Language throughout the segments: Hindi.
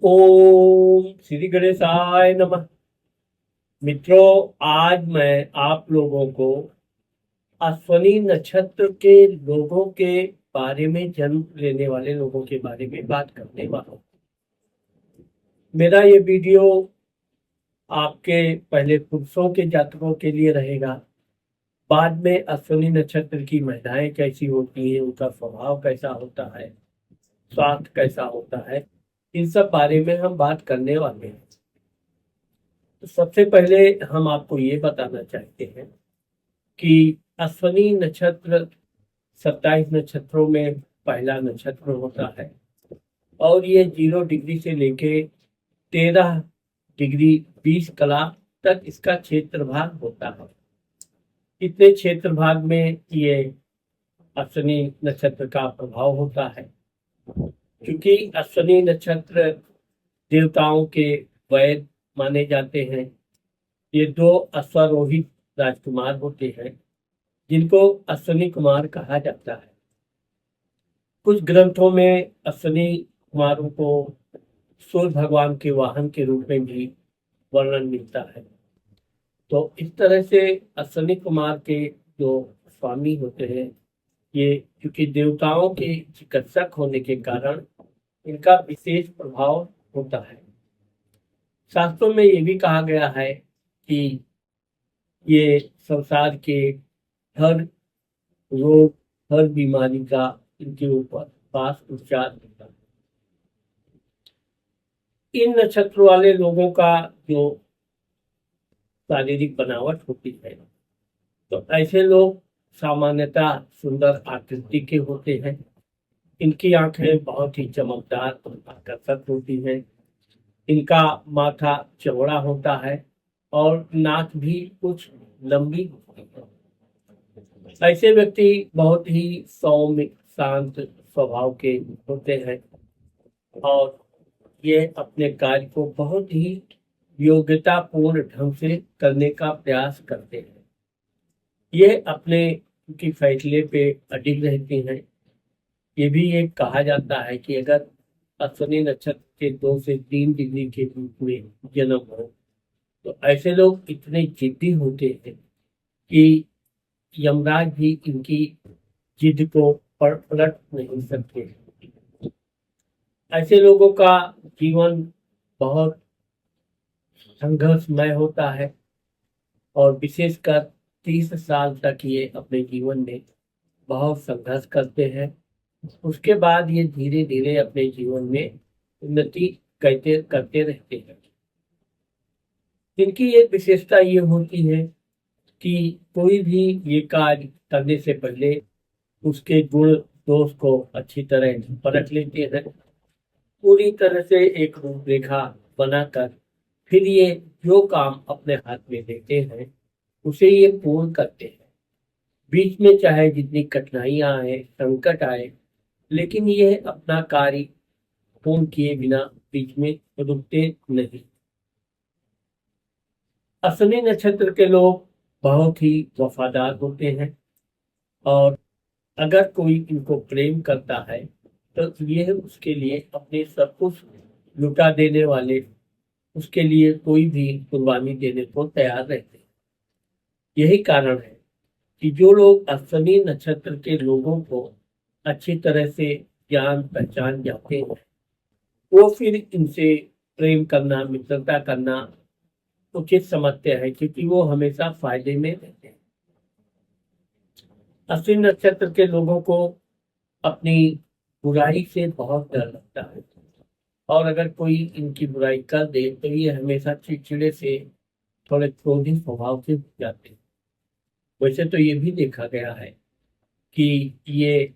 ओम श्री गणेशाय नमः। मित्रों, आज मैं आप लोगों को अश्विनी नक्षत्र के लोगों के बारे में, जन्म लेने वाले लोगों के बारे में बात करने वाला हूँ। मेरा ये वीडियो आपके पहले पुरुषों के जातकों के लिए रहेगा। बाद में अश्विनी नक्षत्र की महिलाएं कैसी होती हैं, उनका स्वभाव कैसा होता है, स्वास्थ्य कैसा होता है, इन सब बारे में हम बात करने वाले हैं। तो सबसे पहले हम आपको ये बताना चाहते हैं कि अश्विनी नक्षत्र 27 नक्षत्रों में पहला नक्षत्र होता है और ये 0 डिग्री से लेके 13 डिग्री 20 कला तक इसका क्षेत्र भाग होता है। इतने क्षेत्र भाग में ये अश्विनी नक्षत्र का प्रभाव होता है। क्योंकि अश्विनी नक्षत्र देवताओं के वैद माने जाते हैं। ये 2 अश्वारोहित राजकुमार होते हैं जिनको अश्विनी कुमार कहा जाता है। कुछ ग्रंथों में अश्विनी कुमारों को सूर्य भगवान के वाहन के रूप में भी वर्णन मिलता है। तो इस तरह से अश्विनी कुमार के जो स्वामी होते हैं, ये क्योंकि देवताओं के चिकित्सक होने के कारण इनका विशेष प्रभाव होता है। शास्त्रों में ये भी कहा गया है कि ये संसार के हर रोग, हर बीमारी का इनके ऊपर पास उपचार होता है। इन नक्षत्र वाले लोगों का जो शारीरिक बनावट होती है, तो ऐसे लोग सामान्यतः सुंदर आकृति के होते हैं। इनकी आंखें बहुत ही चमकदार और आकर्षक होती हैं। इनका माथा चौड़ा होता है और नाक भी कुछ लंबी होती है। ऐसे व्यक्ति बहुत ही सौम्य, शांत स्वभाव के होते हैं और ये अपने कार्य को बहुत ही योग्यतापूर्ण ढंग से करने का प्रयास करते हैं। ये अपने की फैसले पे अडिग रहते हैं। ये भी एक कहा जाता है कि अगर अश्विनी नक्षत्र के 2 से 3 डिग्री के रूप में जन्म हो तो ऐसे लोग इतने जिद्दी होते हैं कि यमराज भी इनकी जिद को पलट नहीं सकते। ऐसे लोगों का जीवन बहुत संघर्षमय होता है और विशेषकर 30 साल तक ये अपने जीवन में बहुत संघर्ष करते हैं। उसके बाद ये धीरे धीरे अपने जीवन में उन्नति करते रहते हैं। इनकी एक विशेषता ये होती है कि कोई भी ये कार्य करने से पहले उसके गुण दोष को अच्छी तरह परख लेते हैं। पूरी तरह से एक रूपरेखा बनाकर फिर ये जो काम अपने हाथ में लेते हैं उसे ये पूर्ण करते हैं। बीच में चाहे जितनी कठिनाइयां आए, संकट आए, लेकिन ये अपना कार्य पूर्ण किए बिना बीच में रुकते नहीं। अश्विनी नक्षत्र के लोग बहुत ही वफादार होते हैं और अगर कोई इनको प्रेम करता है तो ये उसके लिए अपने सब कुछ लुटा देने वाले, उसके लिए कोई भी कुर्बानी देने को तैयार रहते हैं। यही कारण है कि जो लोग अश्विनी नक्षत्र के लोगों को अच्छी तरह से जान पहचान जाते हैं, वो फिर इनसे प्रेम करना, मित्रता करना उचित समझते हैं, क्योंकि वो हमेशा फायदे में रहते हैं। अश्विनी नक्षत्र के लोगों को अपनी बुराई से बहुत डर लगता है और अगर कोई इनकी बुराई कर दे तो ये हमेशा चिड़चिड़े से, थोड़े क्रोधित स्वभाव से हो जाते हैं। वैसे तो ये भी देखा गया है कि ये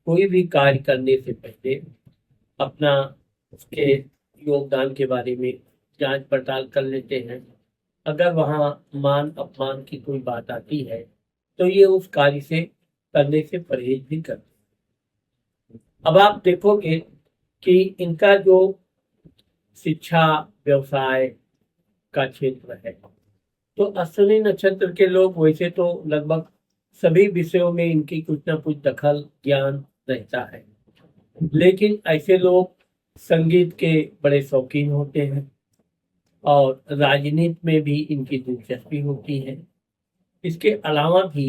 कोई भी कार्य करने से पहले अपना उसके योगदान के बारे में जांच पड़ताल कर लेते हैं। अगर वहाँ मान अपमान की कोई बात आती है तो ये उस कार्य से करने से परहेज भी करते हैं। अब आप देखोगे कि इनका जो शिक्षा, व्यवसाय का क्षेत्र है, तो अश्विनी नक्षत्र के लोग वैसे तो लगभग सभी विषयों में इनकी कुछ ना कुछ दखल ज्ञान रहता है, लेकिन ऐसे लोग संगीत के बड़े शौकीन होते हैं और राजनीति में भी इनकी दिलचस्पी होती है। इसके अलावा भी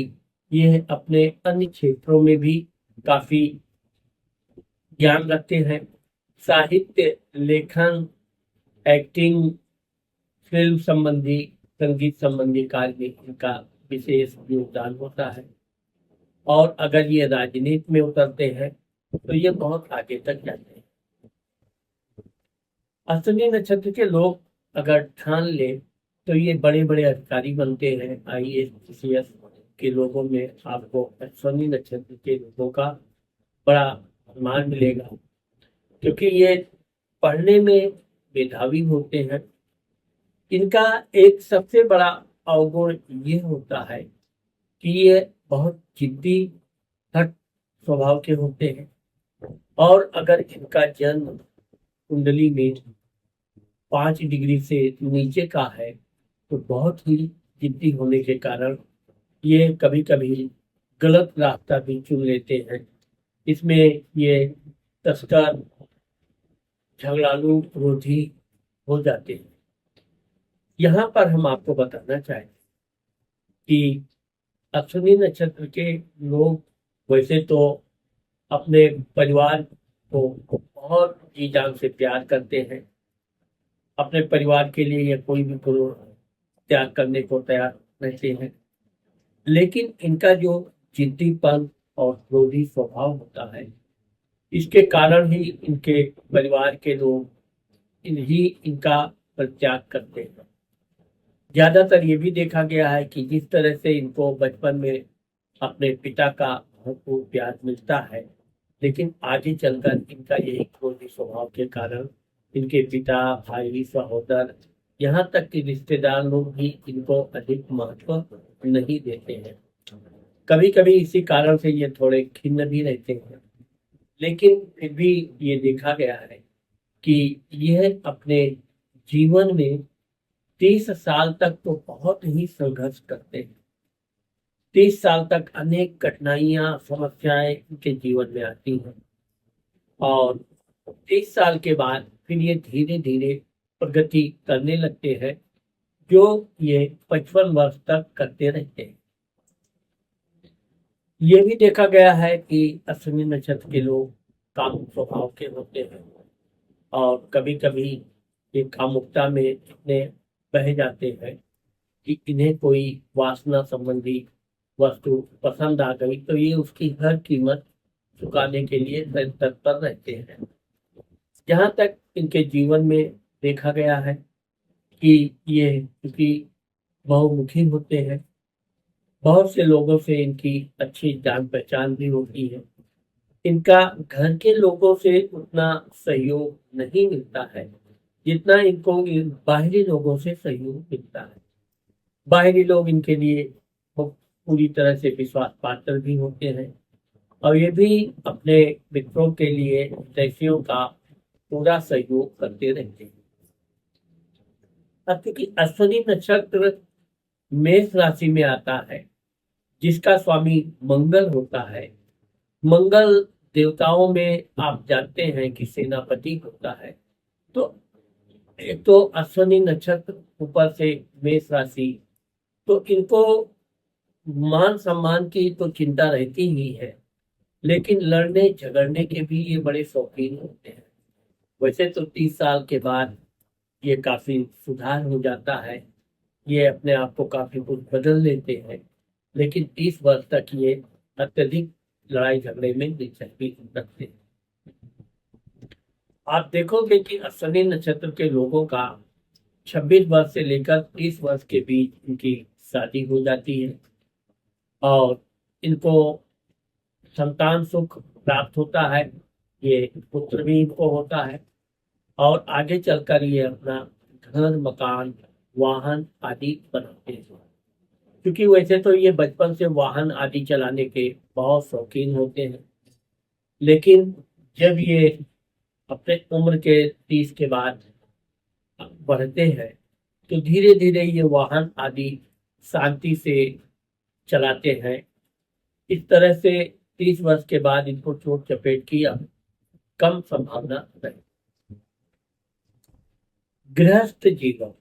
ये अपने अन्य क्षेत्रों में भी काफी ज्ञान रखते हैं। साहित्य, लेखन, एक्टिंग, फिल्म संबंधी, संगीत संबंधी कार्य में इनका विशेष योगदान होता है। और अगर ये राजनीति में उतरते हैं तो ये बहुत आगे तक जाते हैं। अश्विनी नक्षत्र के लोग अगर ठान ले तो ये बड़े बड़े अधिकारी बनते हैं। IAS के लोगों में आपको अश्विनी नक्षत्र के लोगों का बड़ा सम्मान मिलेगा, क्योंकि ये पढ़ने में मेधावी होते हैं। इनका एक सबसे बड़ा अवगुण ये होता है कि ये बहुत जिद्दी, हठ स्वभाव के होते हैं। और अगर इनका जन्म कुंडली में 5 डिग्री से नीचे का है तो बहुत ही जिद्दी होने के कारण ये कभी कभी गलत रास्ता भी चुन लेते हैं। इसमें ये तस्कर, झगड़ालू, क्रोधी हो जाते हैं। यहाँ पर हम आपको बताना चाहें कि अश्विनी नक्षत्र के लोग वैसे तो अपने परिवार को बहुत जी जान से प्यार करते हैं। अपने परिवार के लिए ये कोई भी त्याग करने को तैयार रहते हैं। लेकिन इनका जो जिद्दीपन और क्रोधी स्वभाव होता है, इसके कारण ही इनके परिवार के लोग इनका परित्याग करते हैं। ज्यादातर ये भी देखा गया है कि जिस तरह से इनको बचपन में अपने पिता का भरपूर प्यार मिलता है, लेकिन आगे चलकर इनका यही क्रोधी स्वभाव के कारण इनके पिता, भाई, सहोदर, यहाँ तक कि रिश्तेदार लोग भी इनको अधिक महत्व नहीं देते हैं। कभी कभी इसी कारण से ये थोड़े खिन्न भी रहते हैं। लेकिन फिर भी ये देखा गया है कि यह अपने जीवन में 30 साल तक तो बहुत ही संघर्ष करते हैं। 30 साल तक अनेक कठिनाइयां, समस्याएं इनके जीवन में आती हैं और 30 साल के बाद फिर ये धीरे धीरे प्रगति करने लगते हैं, जो ये 55 वर्ष तक करते रहते हैं। ये भी देखा गया है कि अश्विनी नक्षत्र के लोग कामुक स्वभाव के होते हैं और कभी कभी ये कामुकता में इतने बह जाते हैं कि इन्हें कोई वासना संबंधी वस्तु पसंद आ गई तो ये उसकी हर कीमत चुकाने के लिए तत्पर रहते हैं। जहाँ तक इनके जीवन में देखा गया है कि ये क्योंकि बहुमुखी होते हैं, बहुत से लोगों से इनकी अच्छी जान पहचान भी होती है। इनका घर के लोगों से उतना सहयोग नहीं मिलता है जितना इनको बाहरी लोगों से सहयोग मिलता है। बाहरी लोग इनके लिए पूरी तरह से विश्वास पात्र भी होते हैं और ये भी अपने मित्रों के लिए हितैषियों का पूरा सहयोग करते रहते हैं। अब क्योंकि अश्विनी नक्षत्र मेष राशि में आता है, जिसका स्वामी मंगल होता है। मंगल देवताओं में आप जानते हैं कि सेनापति होता है। तो एक तो अश्विनी नक्षत्र, ऊपर से मेष राशि, तो इनको मान सम्मान की तो चिंता रहती ही है, लेकिन लड़ने झगड़ने के भी ये बड़े शौकीन होते हैं। वैसे तो 30 साल के बाद ये काफी सुधार हो जाता है, ये अपने आप को काफी कुछ बदल लेते हैं, लेकिन 30 वर्ष तक ये अत्यधिक लड़ाई झगड़े में दिलचस्पी रखते हैं। आप देखोगे कि अश्विनी नक्षत्र के लोगों का 26 वर्ष से लेकर 30 वर्ष के बीच इनकी शादी हो जाती है और इनको संतान सुख प्राप्त होता है। ये पुत्र भी इनको होता है और आगे चलकर ये अपना घर, मकान, वाहन आदि बनाते हैं। क्योंकि वैसे तो ये बचपन से वाहन आदि चलाने के बहुत शौकीन होते हैं, लेकिन जब ये अपने उम्र के 30 के बाद बढ़ते हैं तो धीरे धीरे ये वाहन आदि शांति से चलाते हैं। इस तरह से 30 वर्ष के बाद इनको चोट चपेट की अब कम संभावना है। गृहस्थ जीवन।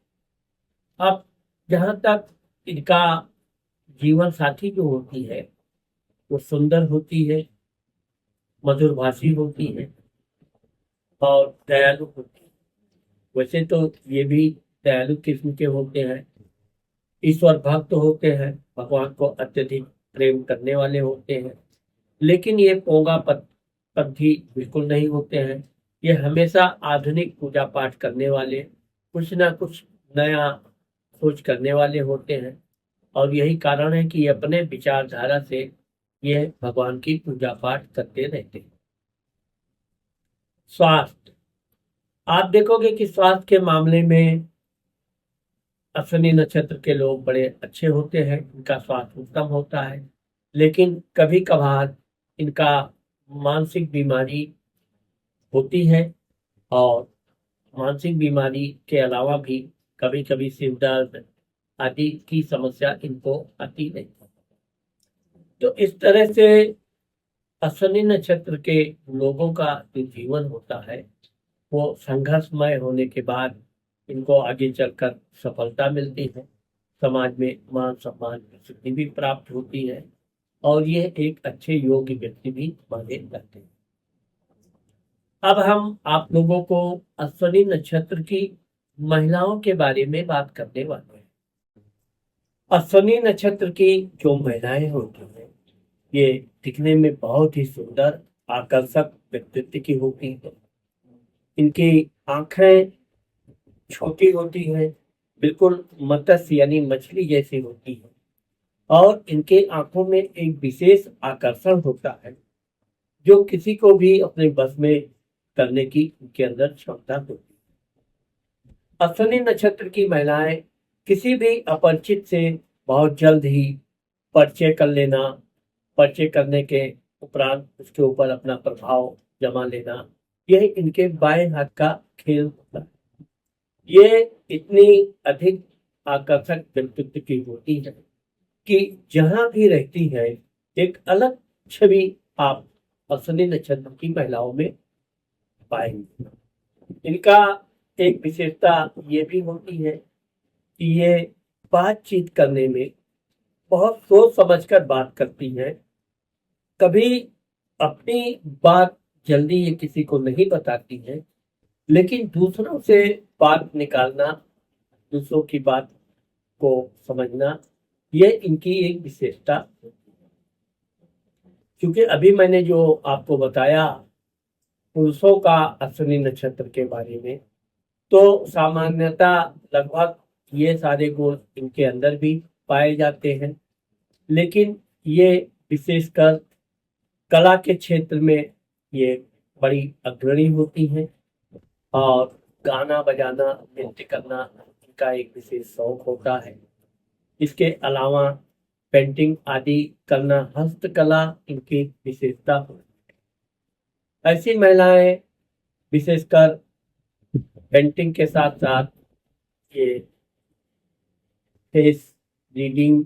अब जहाँ तक इनका जीवन साथी जो होती है वो सुंदर होती है, मधुरभाषी होती है और दयालु होती है। वैसे तो ये भी दयालु किस्म के होते हैं, ईश्वर भक्त होते हैं, भगवान को अत्यधिक प्रेम करने वाले होते हैं, लेकिन ये पोंगा पंथी बिल्कुल नहीं होते हैं। ये हमेशा आधुनिक पूजा पाठ करने वाले, कुछ ना कुछ नया खोज करने वाले होते हैं, और यही कारण है कि अपने विचारधारा से ये भगवान की पूजा पाठ करते रहते हैं। स्वास्थ्य, आप देखोगे कि स्वास्थ्य के मामले में अश्विनी नक्षत्र के लोग बड़े अच्छे होते हैं, इनका स्वास्थ्य उत्तम होता है। लेकिन कभी कभार इनका मानसिक बीमारी होती है, और मानसिक बीमारी के अलावा भी कभी कभी सिर दर्द आदि की समस्या इनको आती है। तो इस तरह से अश्विनी नक्षत्र के लोगों का जो जीवन होता है वो संघर्षमय होने के बाद इनको आगे चलकर सफलता मिलती है, समाज में मान सम्मान प्रसिद्धि भी प्राप्त होती है, और ये एक अच्छे योग्य व्यक्ति भी माने जाते हैं। अब हम आप लोगों को अश्विनी नक्षत्र की महिलाओं के बारे में बात करने वाले हैं। अश्विनी नक्षत्र की जो महिलाएं होती हैं ये दिखने में बहुत ही सुंदर आकर्षक व्यक्तित्व की होती है। इनकी आंखें छोटी होती हैं, बिल्कुल मत्स्य यानी मछली जैसी होती है, और इनके आंखों में एक विशेष आकर्षण होता है जो किसी को भी अपने बस में करने की इनके अंदर क्षमता होती है। अश्विनी नक्षत्र की महिलाएं किसी भी अपरिचित से बहुत जल्द ही परिचय कर लेना, परिचय करने के उपरांत उसके ऊपर अपना प्रभाव जमा लेना, यह इनके बाएं हाथ का खेल होता है। ये इतनी अधिक आकर्षक व्यक्तित्व की होती है कि जहां भी रहती है एक अलग छवि आप अश्विनी नक्षत्र की महिलाओं में पाएंगे। इनका एक विशेषता ये भी होती है कि ये बातचीत करने में बहुत सोच समझकर बात करती है। कभी अपनी बात जल्दी ये किसी को नहीं बताती है, लेकिन दूसरों से बात निकालना, दूसरों की बात को समझना, ये इनकी एक विशेषता। क्योंकि अभी मैंने जो आपको बताया पुरुषों का अश्विनी नक्षत्र के बारे में, तो सामान्यतः लगभग ये सारे गुण इनके अंदर भी पाए जाते हैं, लेकिन ये विशेषकर कला के क्षेत्र में ये बड़ी अग्रणी होती हैं, और गाना बजाना, नृत्य करना इनका एक विशेष शौक होता है। इसके अलावा पेंटिंग आदि करना, हस्तकला इनकी विशेषता है। ऐसी महिलाएं विशेषकर पेंटिंग के साथ साथ ये फेस रीडिंग,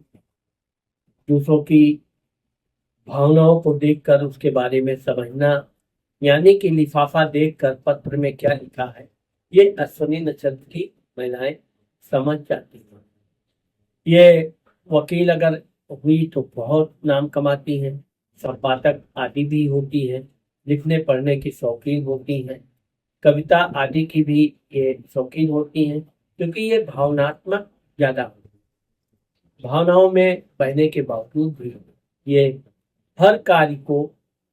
दूसरों की भावनाओं को देखकर उसके बारे में समझना, यानी कि लिफाफा देखकर पत्र में क्या लिखा है, ये अश्विनी नक्षत्र की महिलाएं समझ जाती हैं। ये वकील अगर हुई तो बहुत नाम कमाती हैं, संपादक आदि भी होती है, लिखने पढ़ने की शौकीन होती हैं, कविता आदि की भी ये शौकीन होती हैं, क्योंकि ये भावनात्मक ज्यादा होती है। भावनाओं में बहने के बावजूद भी ये हर कार्य को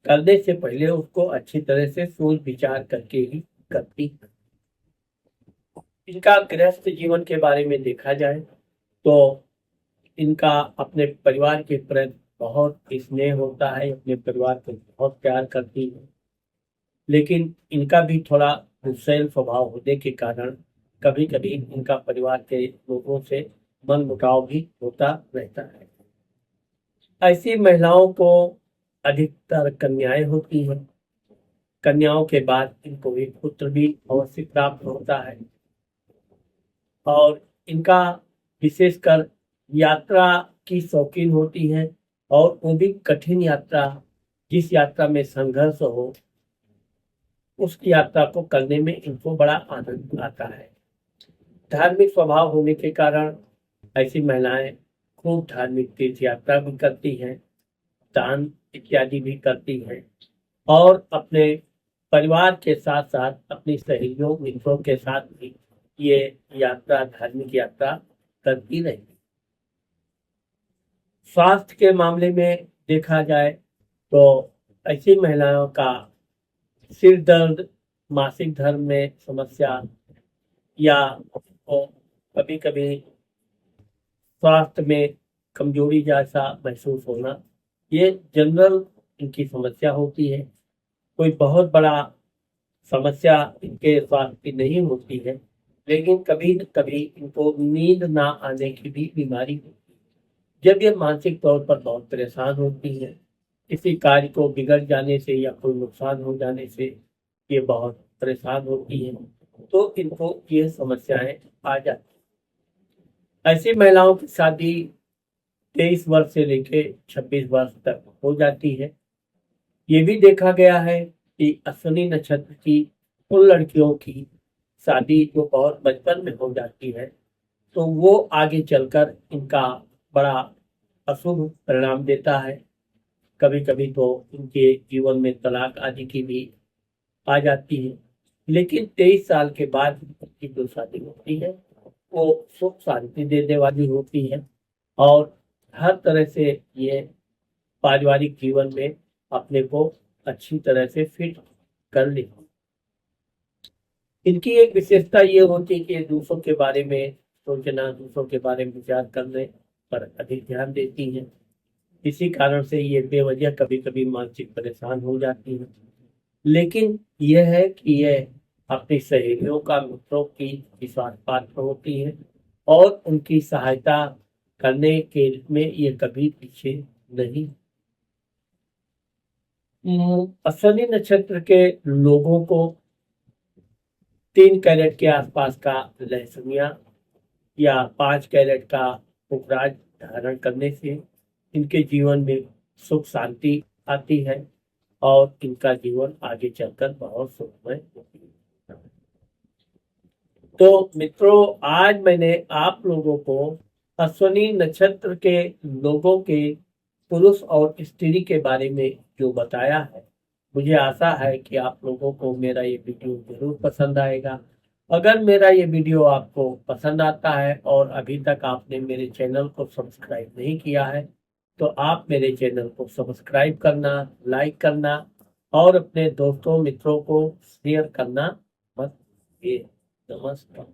करने से पहले उसको अच्छी तरह से सोच विचार करके ही करती है। इनका गृहस्थ जीवन के बारे में देखा जाए तो इनका अपने परिवार के प्रति बहुत स्नेह होता है, अपने परिवार को बहुत प्यार करती है, लेकिन इनका भी थोड़ा गुस्सैल स्वभाव होने के कारण कभी कभी इनका परिवार के लोगों से मनमुटाव भी होता रहता है। ऐसी महिलाओं को अधिकतर कन्याएं होती हैं। कन्याओं के बाद इनको एक पुत्र भी अवश्य प्राप्त होता है, और इनका विशेषकर यात्रा की शौकीन होती है, और वो भी कठिन यात्रा, जिस यात्रा में संघर्ष हो उस यात्रा को करने में इनको बड़ा आनंद आता है। धार्मिक स्वभाव होने के कारण ऐसी महिलाएं खूब धार्मिक तीर्थ यात्रा भी करती हैं, दान इत्यादि भी करती हैं और अपने परिवार के साथ साथ अपनी सहेलियों मित्रों के साथ भी ये यात्रा, धार्मिक यात्रा करती रही। स्वास्थ्य के मामले में देखा जाए तो ऐसी महिलाओं का सिर दर्द, मासिक धर्म में समस्या या कभी कभी स्वास्थ्य में कमजोरी जैसा महसूस होना, ये जनरल इनकी समस्या होती है। कोई बहुत बड़ा समस्या इनके स्वास्थ्य की नहीं होती है, लेकिन कभी न कभी इनको नींद ना आने की भी बीमारी होती है। जब ये मानसिक तौर पर बहुत परेशान होती है, किसी कार्य को बिगड़ जाने से या कोई नुकसान हो जाने से ये बहुत परेशान होती है, तो इनको ये समस्याएं आ जाती हैं। ऐसी महिलाओं की शादी 23 वर्ष से लेके 26 वर्ष तक हो जाती है। ये भी देखा गया है कि अश्विनी नक्षत्र की उन लड़कियों की शादी जो बहुत बचपन में हो जाती है, तो वो आगे चलकर इनका बड़ा अशुभ परिणाम देता है। कभी कभी तो इनके जीवन में तलाक आदि की भी आ जाती है, लेकिन 23 साल के बाद इनकी जो शादी होती है वो सुख शांति देने वाली होती है और हर तरह से ये पारिवारिक जीवन में अपने को अच्छी तरह से फिट कर ले। इनकी एक विशेषता ये होती है कि दूसरों के बारे में सोचना, दूसरों के बारे में विचार करने पर अधिक ध्यान देती हैं। इसी कारण से ये बेवजह कभी कभी मानसिक परेशान हो जाती है, लेकिन यह है कि यह अपनी सहेलियों का, मित्रों की विश्वास पात्र होती है और उनकी सहायता करने के में ये कभी पीछे नहीं। अश्विनी नक्षत्र के लोगों को 3 कैरेट के आसपास का लहसुनिया या 5 कैरेट का पुखराज धारण करने से इनके जीवन में सुख शांति आती है और इनका जीवन आगे चलकर बहुत सुखमय होती है। तो मित्रों, आज मैंने आप लोगों को अश्विनी नक्षत्र के लोगों के पुरुष और स्त्री के बारे में जो बताया है, मुझे आशा है कि आप लोगों को मेरा ये वीडियो जरूर पसंद आएगा। अगर मेरा ये वीडियो आपको पसंद आता है और अभी तक आपने मेरे चैनल को सब्सक्राइब नहीं किया है, तो आप मेरे चैनल को सब्सक्राइब करना, लाइक करना और अपने दोस्तों मित्रों को शेयर करना मत भूलिए। नमस्कार।